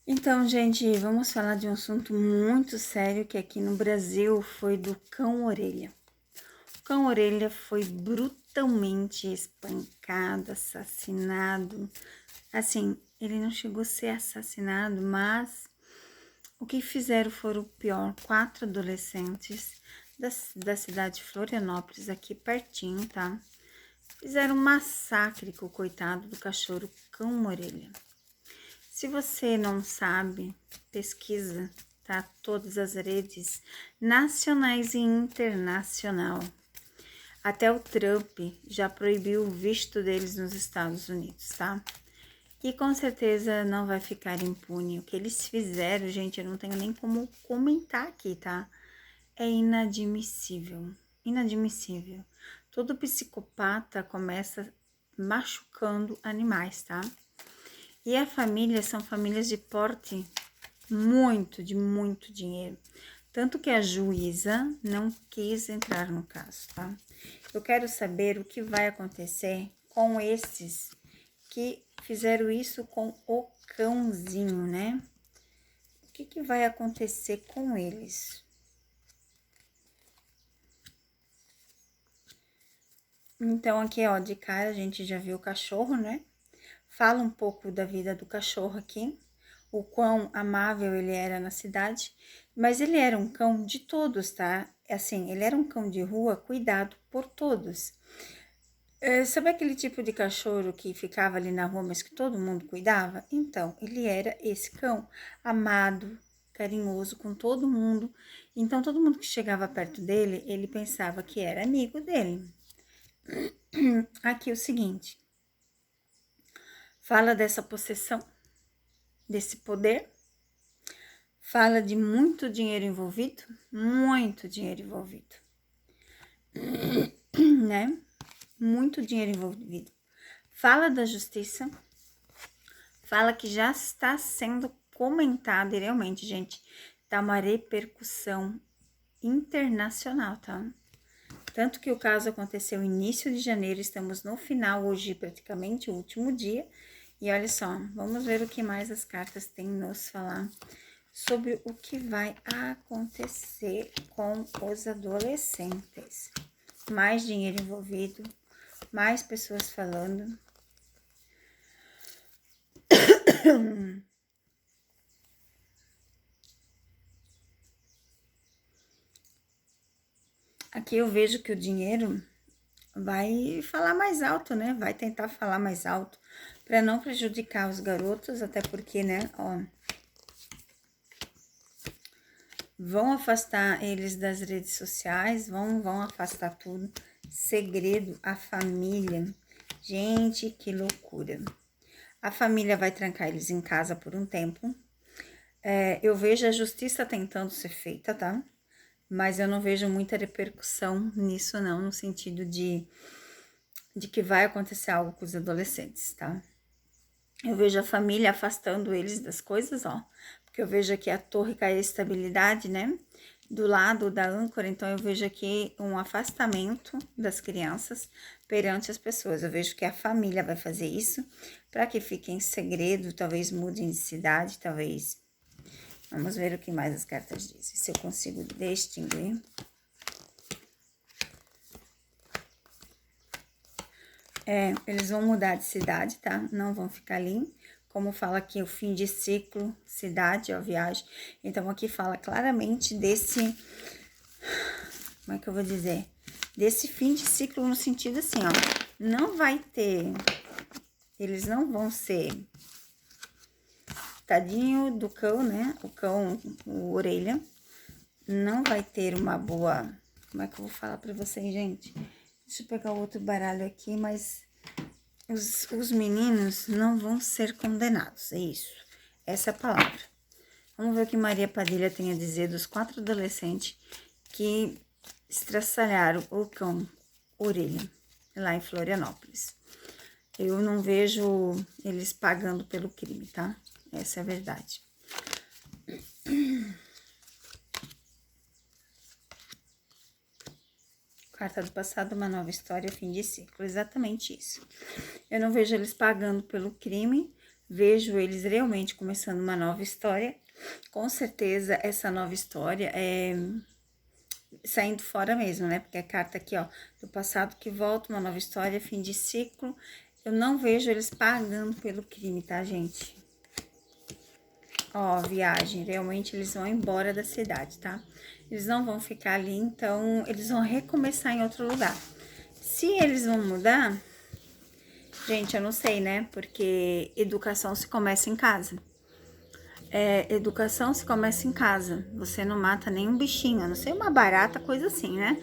Então, gente, vamos falar de um assunto muito sério que aqui no Brasil foi do cão-orelha. O cão-orelha foi brutalmente espancado, assassinado. Assim, ele não chegou a ser assassinado, mas o que fizeram foram o pior. 4 adolescentes da cidade de Florianópolis, aqui pertinho, tá? Fizeram um massacre com o coitado do cachorro cão-orelha. Se você não sabe, pesquisa, tá? Todas as redes nacionais e internacional. Até o Trump já proibiu o visto deles nos Estados Unidos, tá? E com certeza não vai ficar impune. O que eles fizeram, gente, eu não tenho nem como comentar aqui, tá? É inadmissível. Inadmissível. Todo psicopata começa machucando animais, tá? E a família são famílias de porte de muito dinheiro. Tanto que a juíza não quis entrar no caso, tá? Eu quero saber o que vai acontecer com esses que fizeram isso com o cãozinho, né? O que vai acontecer com eles? Então, aqui, ó, de cara a gente já viu o cachorro, né? Fala um pouco da vida do cachorro aqui, o quão amável ele era na cidade, mas ele era um cão de todos, tá? Assim, ele era um cão de rua cuidado por todos. Sabe aquele tipo de cachorro que ficava ali na rua, mas que todo mundo cuidava? Então, ele era esse cão, amado, carinhoso com todo mundo. Então, todo mundo que chegava perto dele, ele pensava que era amigo dele. Aqui o seguinte, fala dessa possessão, desse poder, fala de muito dinheiro envolvido, né? Muito dinheiro envolvido. Fala da justiça, fala que já está sendo comentado e realmente, gente, tá uma repercussão internacional, tá? Tanto que o caso aconteceu no início de janeiro, estamos no final, hoje praticamente o último dia. E olha só, vamos ver o que mais as cartas têm nos falar sobre o que vai acontecer com os adolescentes. Mais dinheiro envolvido, mais pessoas falando. Aqui eu vejo que o dinheiro vai falar mais alto, né? Vai tentar falar mais alto para não prejudicar os garotos, até porque, né, ó, vão afastar eles das redes sociais, vão afastar tudo. Segredo, a família. Gente, que loucura. A família vai trancar eles em casa por um tempo. Eu vejo a justiça tentando ser feita, tá? Mas eu não vejo muita repercussão nisso, não, no sentido de que vai acontecer algo com os adolescentes, tá? Eu vejo a família afastando eles das coisas, ó. Porque eu vejo aqui a torre cair a estabilidade, né? Do lado da âncora, então eu vejo aqui um afastamento das crianças perante as pessoas. Eu vejo que a família vai fazer isso para que fique em segredo, talvez mudem de cidade, talvez. Vamos ver o que mais as cartas dizem, se eu consigo distinguir. Eles vão mudar de cidade, tá? Não vão ficar ali. Como fala aqui, o fim de ciclo, cidade, ó, viagem. Então, aqui fala claramente desse... Como é que eu vou dizer? Desse fim de ciclo no sentido assim, ó. Não vai ter... Eles não vão ser... Tadinho do cão, né? O cão, o orelha. Não vai ter uma boa... Como é que eu vou falar pra vocês, gente? Deixa eu pegar o outro baralho aqui, mas... Os meninos não vão ser condenados, é isso. Essa é a palavra. Vamos ver o que Maria Padilha tem a dizer dos 4 adolescentes que estraçalharam o cão orelha, lá em Florianópolis. Eu não vejo eles pagando pelo crime, tá? Essa é a verdade. Carta do passado, uma nova história, fim de ciclo. Exatamente isso. Eu não vejo eles pagando pelo crime. Vejo eles realmente começando uma nova história. Com certeza, essa nova história é saindo fora mesmo, né? Porque a carta aqui, ó, do passado que volta, uma nova história, fim de ciclo. Eu não vejo eles pagando pelo crime, tá, gente? Ó, viagem, realmente eles vão embora da cidade, tá? Eles não vão ficar ali, então eles vão recomeçar em outro lugar. Se eles vão mudar, gente, eu não sei, né? Porque educação se começa em casa. Educação se começa em casa. Você não mata nenhum bichinho, a não ser uma barata, coisa assim, né?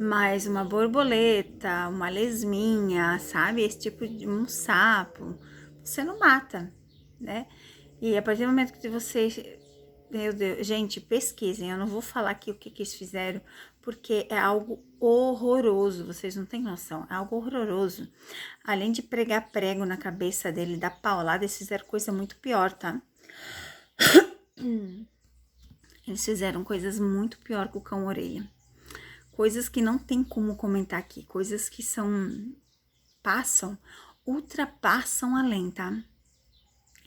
Mas uma borboleta, uma lesminha, sabe? Esse tipo de um sapo, você não mata, né? E a partir do momento que você, meu Deus, gente, pesquisem. Eu não vou falar aqui o que eles fizeram, porque é algo horroroso. Vocês não têm noção, é algo horroroso. Além de pregar prego na cabeça dele, dar paulada, eles fizeram coisa muito pior, tá? Eles fizeram coisas muito pior que o cão orelha. Coisas que não tem como comentar aqui. Coisas que ultrapassam além, tá?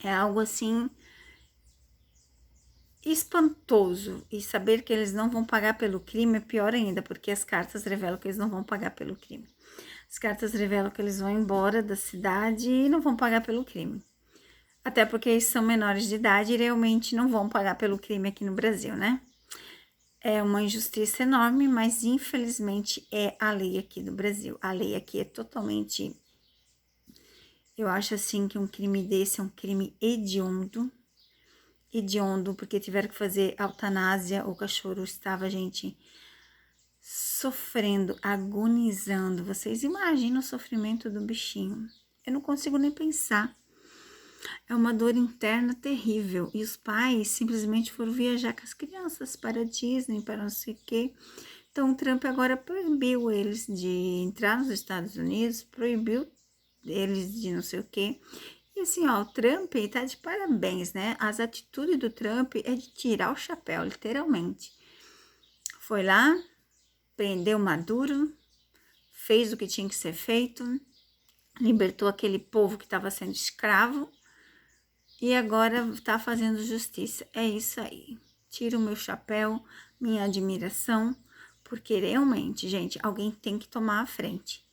É algo assim espantoso. E saber que eles não vão pagar pelo crime é pior ainda, porque as cartas revelam que eles não vão pagar pelo crime. As cartas revelam que eles vão embora da cidade e não vão pagar pelo crime. Até porque eles são menores de idade e realmente não vão pagar pelo crime aqui no Brasil, né? É uma injustiça enorme, mas infelizmente é a lei aqui do Brasil. A lei aqui é totalmente... Eu acho assim que um crime desse é um crime hediondo. Hediondo, porque tiveram que fazer eutanásia. O cachorro estava, gente, sofrendo, agonizando. Vocês imaginam o sofrimento do bichinho? Eu não consigo nem pensar. É uma dor interna terrível. E os pais simplesmente foram viajar com as crianças para a Disney, para não sei o quê. Então, o Trump agora proibiu eles de entrar nos Estados Unidos, proibiu eles de não sei o quê. E assim, ó, o Trump tá de parabéns, né? As atitudes do Trump é de tirar o chapéu, literalmente. Foi lá, prendeu Maduro, fez o que tinha que ser feito, libertou aquele povo que estava sendo escravo e agora tá fazendo justiça. É isso aí. Tiro o meu chapéu, minha admiração, porque realmente, gente, alguém tem que tomar a frente.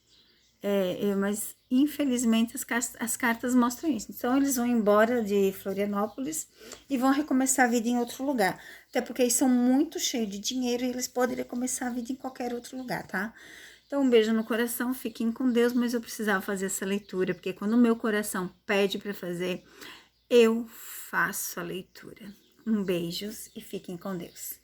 Mas infelizmente as cartas mostram isso. Então eles vão embora de Florianópolis e vão recomeçar a vida em outro lugar. Até porque eles são muito cheios de dinheiro e eles poderiam começar a vida em qualquer outro lugar, tá? Então um beijo no coração, fiquem com Deus, mas eu precisava fazer essa leitura, porque quando o meu coração pede para fazer, eu faço a leitura. Um beijos e fiquem com Deus.